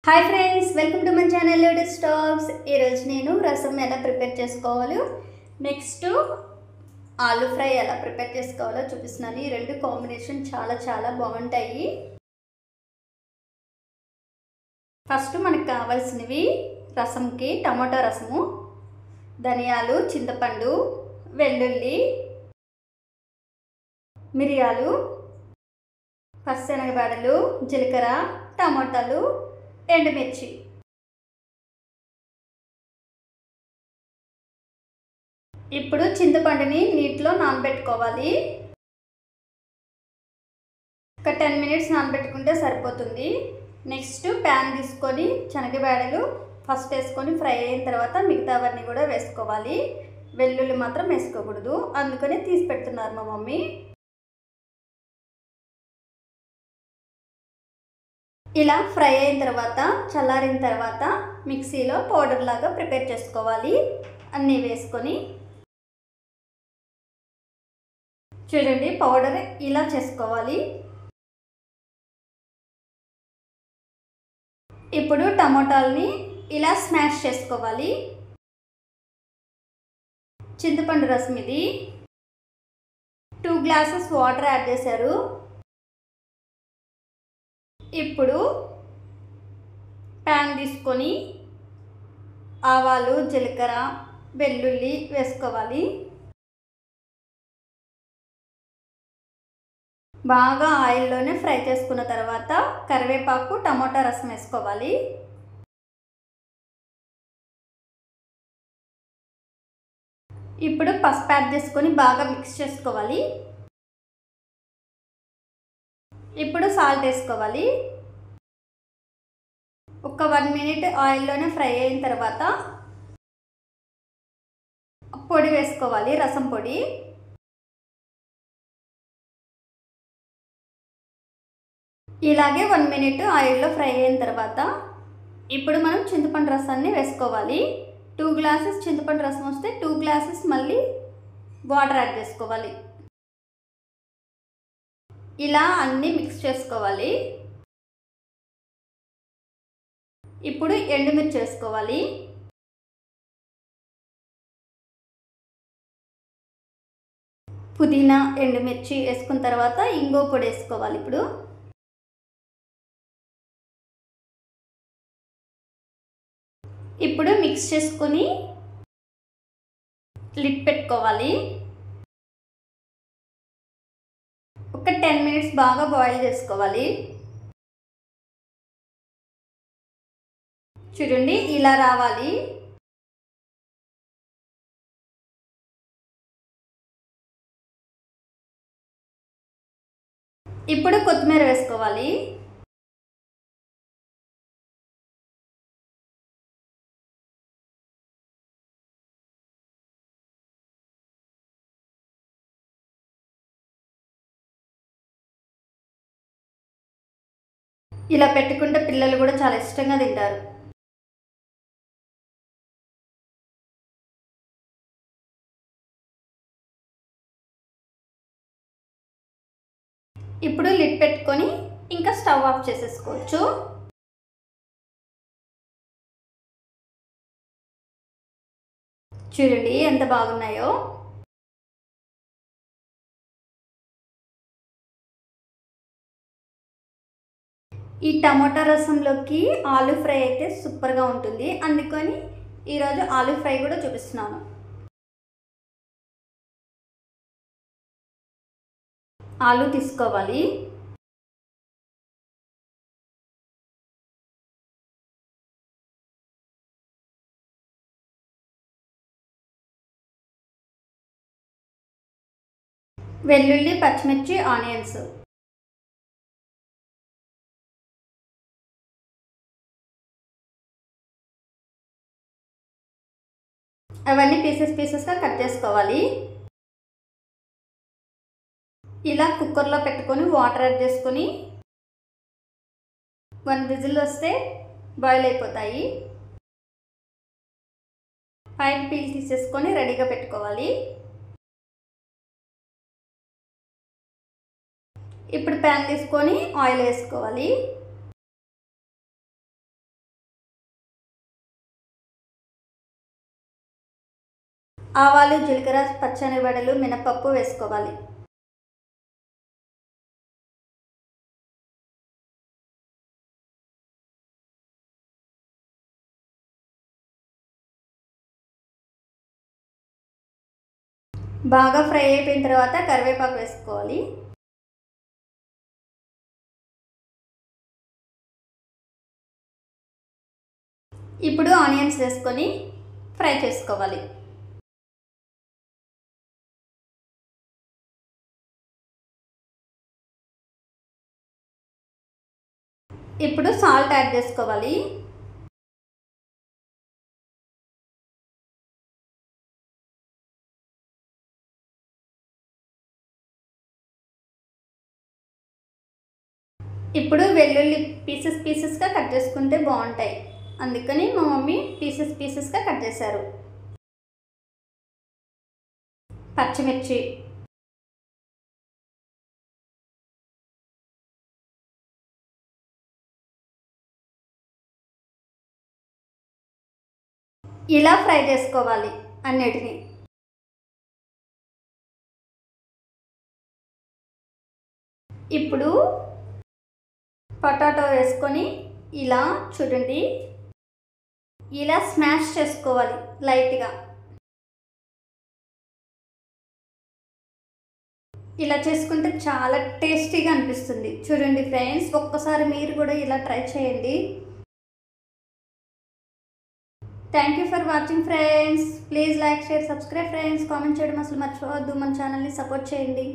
Hi friends, welcome to my channel ladies talks. ఈరోజు నేను రసం ఎలా ప్రిపేర్ చేసుకోవాలో, నెక్స్ట్ ఆలూ ఫ్రై ఎలా ప్రిపేర్ చేసుకోవాలో చూపిస్తున్నాను. ఈ రెండు కాంబినేషన్ చాలా బాగుంటాయి. ఫస్ట్ మనకు కావాల్సినవి రసంకి టమాటా రసము, ధనియాలు, చింతపండు, వెల్లుల్లి, మిరియాలు, పచ్చిశనగబాడలు, జీలకర్ర, టమాటాలు, ఎండుమిర్చి. ఇప్పుడు చింతపండుని నీటిలో నానబెట్టుకోవాలి. ఒక 10 మినిట్స్ నానబెట్టుకుంటే సరిపోతుంది. నెక్స్ట్ ప్యాన్ తీసుకొని శనగబాడలు ఫస్ట్ వేసుకొని ఫ్రై అయిన తర్వాత మిగతావన్నీ కూడా వేసుకోవాలి. వెల్లుల్లి మాత్రం వేసుకోకూడదు, అందుకనే తీసి పెడుతున్నారు మా మమ్మీ. ఇలా ఫ్రై అయిన తర్వాత చల్లారిన తర్వాత మిక్సీలో పౌడర్ లాగా ప్రిపేర్ చేసుకోవాలి. అన్నీ వేసుకొని చూడండి, పౌడర్ ఇలా చేసుకోవాలి. ఇప్పుడు టమాటాలని ఇలా స్మాష్ చేసుకోవాలి. చింతపండు రసం ఇది 2 గ్లాసెస్ వాటర్ యాడ్ చేశారు. ఇప్పుడు ప్యాన్ తీసుకొని ఆవాలు, జీలకర్ర, వెల్లుల్లి వేసుకోవాలి. బాగా ఆయిల్లోనే ఫ్రై చేసుకున్న తర్వాత కరివేపాకు, టమాటా రసం వేసుకోవాలి. ఇప్పుడు పసుపు యాడ్ చేసుకొని బాగా మిక్స్ చేసుకోవాలి. ఇప్పుడు సాల్ట్ వేసుకోవాలి. ఒక 1 మినిట్ ఆయిల్లోనే ఫ్రై అయిన తర్వాత పొడి వేసుకోవాలి, రసం పొడి. ఇలాగే 1 మినిట్ ఆయిల్లో ఫ్రై అయిన తర్వాత ఇప్పుడు మనం చింతపండు రసాన్ని వేసుకోవాలి. 2 గ్లాసెస్ చింతపండు రసం వస్తే 2 గ్లాసెస్ మళ్ళీ వాటర్ యాడ్ చేసుకోవాలి. ఇలా అన్నీ మిక్స్ చేసుకోవాలి. ఇప్పుడు ఎండుమిర్చి వేసుకోవాలి. పుదీనా, ఎండుమిర్చి వేసుకున్న తర్వాత ఇంగువ పొడి వేసుకోవాలి. ఇప్పుడు మిక్స్ చేసుకొని లిడ్ పెట్టుకోవాలి. ఒక 10 మినిట్స్ బాగా బాయిల్ చేసుకోవాలి. చూడండి, ఇలా రావాలి. ఇప్పుడు కొత్తిమీర వేసుకోవాలి. ఇలా పెట్టుకుంటే పిల్లలు కూడా చాలా ఇష్టంగా తింటారు. ఇప్పుడు లిడ్ పెట్టుకొని ఇంకా స్టవ్ ఆఫ్ చేసేసుకోవచ్చు. చూడండి ఎంత బాగున్నాయో. ఈ టమాటా రసంలోకి ఆలూ ఫ్రై అయితే సూపర్గా ఉంటుంది. అందుకని ఈరోజు ఆలూ ఫ్రై కూడా చూపిస్తున్నాను. ఆలూ తీసుకోవాలి. వెల్లుల్లి, పచ్చిమిర్చి, ఆనియన్స్, అవన్నీ పీసెస్గా కట్ చేసుకోవాలి. ఇలా కుక్కర్లో పెట్టుకొని వాటర్ యాడ్ చేసుకొని 1 విజిల్ వస్తే బాయిల్ అయిపోతాయి. పైన పీల్ తీసేసుకొని రెడీగా పెట్టుకోవాలి. ఇప్పుడు ప్యాన్ తీసుకొని ఆయిల్ వేసుకోవాలి. ఆవాలు, జీలకర్ర, పచ్చెనగపప్పులు, మినపప్పు వేసుకోవాలి. బాగా ఫ్రై అయిపోయిన తర్వాత కరివేపాకు వేసుకోవాలి. ఇప్పుడు ఆనియన్స్ వేసుకొని ఫ్రై చేసుకోవాలి. ఇప్పుడు సాల్ట్ యాడ్ చేసుకోవాలి. ఇప్పుడు వెల్లుల్లి పీసెస్గా కట్ చేసుకుంటే బాగుంటాయి, అందుకని మా మమ్మీ పీసెస్గా కట్ చేశారు. పచ్చిమిర్చి, ఇలా ఫ్రై చేసుకోవాలి అన్నిటిని. ఇప్పుడు పొటాటో వేసుకొని ఇలా చూడండి, ఇలా స్మాష్ చేసుకోవాలి లైట్గా. ఇలా చేసుకుంటే చాలా టేస్టీగా అనిపిస్తుంది. చూడండి ఫ్రెండ్స్, ఒక్కసారి మీరు కూడా ఇలా ట్రై చేయండి. Thank you for watching friends. Please like, share, subscribe friends. Comment చేయడం అసలు మర్చిపోవద్దు. మన ఛానల్ని సపోర్ట్ చేయండి.